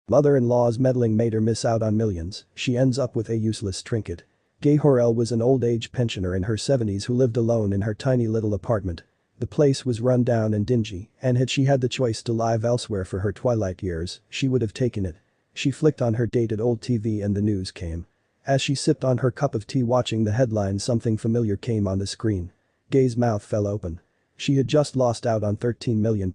Mother-in-law's meddling made her miss out on millions, she ends up with a useless trinket. Gaye Horrell was an old-age pensioner in her 70s who lived alone in her tiny little apartment. The place was run down and dingy, and had she had the choice to live elsewhere for her twilight years, she would have taken it. She flicked on her dated old TV and the news came. As she sipped on her cup of tea watching the headlines, something familiar came on the screen. Gaye's mouth fell open. She had just lost out on £13 million.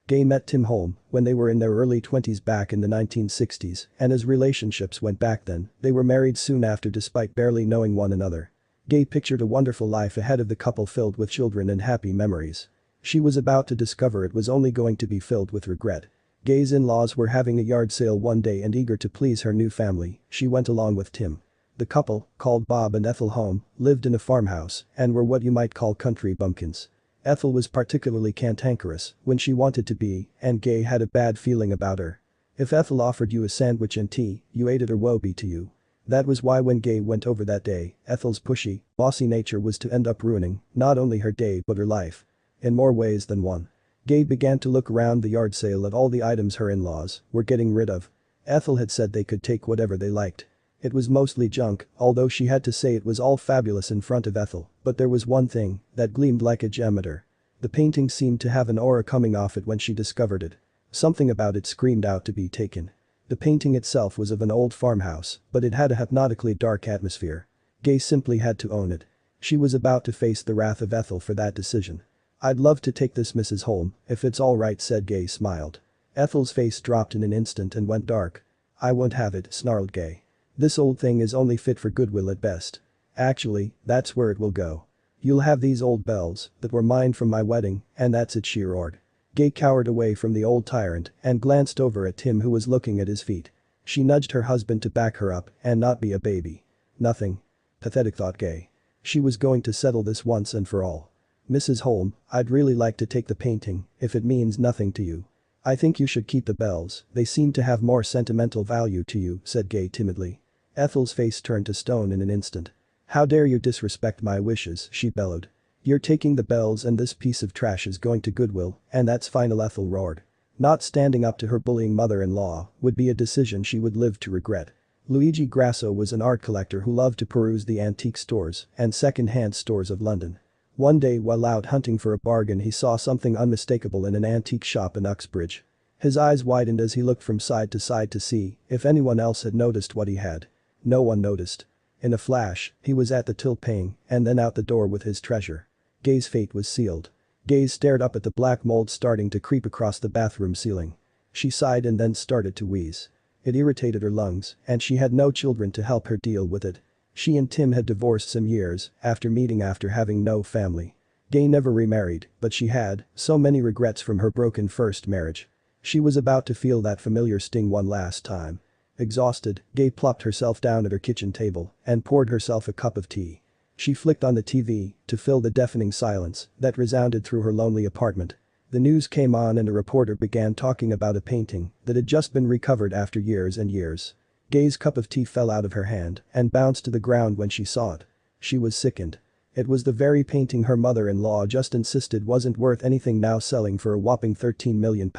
Gaye met Tim Holm when they were in their early 20s back in the 1960s, and as relationships went back then, they were married soon after despite barely knowing one another. Gaye pictured a wonderful life ahead of the couple filled with children and happy memories. She was about to discover it was only going to be filled with regret. Gaye's in-laws were having a yard sale one day and eager to please her new family, she went along with Tim. The couple, called Bob and Ethel Holm, lived in a farmhouse and were what you might call country bumpkins. Ethel was particularly cantankerous when she wanted to be, and Gaye had a bad feeling about her. If Ethel offered you a sandwich and tea, you ate it or woe be to you. That was why when Gaye went over that day, Ethel's pushy, bossy nature was to end up ruining not only her day but her life. In more ways than one. Gaye began to look around the yard sale at all the items her in-laws were getting rid of. Ethel had said they could take whatever they liked. It was mostly junk, although she had to say it was all fabulous in front of Ethel, but there was one thing that gleamed like a gem at her. The painting seemed to have an aura coming off it when she discovered it. Something about it screamed out to be taken. The painting itself was of an old farmhouse, but it had a hypnotically dark atmosphere. Gaye simply had to own it. She was about to face the wrath of Ethel for that decision. "I'd love to take this, Mrs. Holm, if it's all right," said Gaye smiled. Ethel's face dropped in an instant and went dark. "I won't have it," snarled Gaye. "This old thing is only fit for Goodwill at best. Actually, that's where it will go. You'll have these old bells that were mine from my wedding, and that's it," she roared. Gaye cowered away from the old tyrant and glanced over at Tim who was looking at his feet. She nudged her husband to back her up and not be a baby. Nothing. Pathetic, thought Gaye. She was going to settle this once and for all. "Mrs. Holm, I'd really like to take the painting if it means nothing to you. I think you should keep the bells, they seem to have more sentimental value to you," said Gaye timidly. Ethel's face turned to stone in an instant. "How dare you disrespect my wishes," she bellowed. "You're taking the bells and this piece of trash is going to Goodwill, and that's final," Ethel roared. Not standing up to her bullying mother-in-law would be a decision she would live to regret. Luigi Grasso was an art collector who loved to peruse the antique stores and second-hand stores of London. One day while out hunting for a bargain he saw something unmistakable in an antique shop in Uxbridge. His eyes widened as he looked from side to see if anyone else had noticed what he had. No one noticed. In a flash, he was at the till paying and then out the door with his treasure. Gaye's fate was sealed. Gaye stared up at the black mold starting to creep across the bathroom ceiling. She sighed and then started to wheeze. It irritated her lungs, and she had no children to help her deal with it. She and Tim had divorced some years after meeting after having no family. Gaye never remarried, but she had so many regrets from her broken first marriage. She was about to feel that familiar sting one last time. Exhausted, Gaye plopped herself down at her kitchen table and poured herself a cup of tea. She flicked on the TV to fill the deafening silence that resounded through her lonely apartment. The news came on and a reporter began talking about a painting that had just been recovered after years and years. Gaye's cup of tea fell out of her hand and bounced to the ground when she saw it. She was sickened. It was the very painting her mother-in-law just insisted wasn't worth anything, now selling for a whopping £13 million.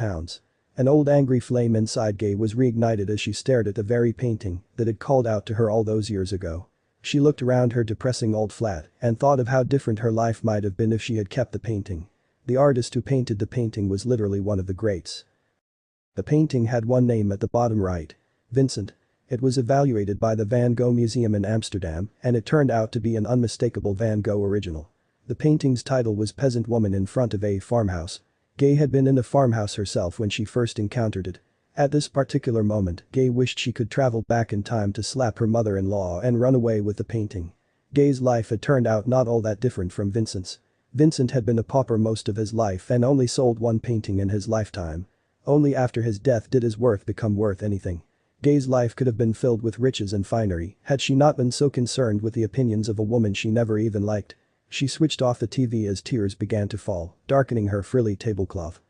An old angry flame inside Gaye was reignited as she stared at the very painting that had called out to her all those years ago. She looked around her depressing old flat and thought of how different her life might have been if she had kept the painting. The artist who painted the painting was literally one of the greats. The painting had one name at the bottom right. Vincent. It was evaluated by the Van Gogh Museum in Amsterdam and it turned out to be an unmistakable Van Gogh original. The painting's title was Peasant Woman in Front of a Farmhouse. Gaye had been in the farmhouse herself when she first encountered it. At this particular moment, Gaye wished she could travel back in time to slap her mother-in-law and run away with the painting. Gaye's life had turned out not all that different from Vincent's. Vincent had been a pauper most of his life and only sold one painting in his lifetime. Only after his death did his worth become worth anything. Gaye's life could have been filled with riches and finery had she not been so concerned with the opinions of a woman she never even liked. She switched off the TV as tears began to fall, darkening her frilly tablecloth.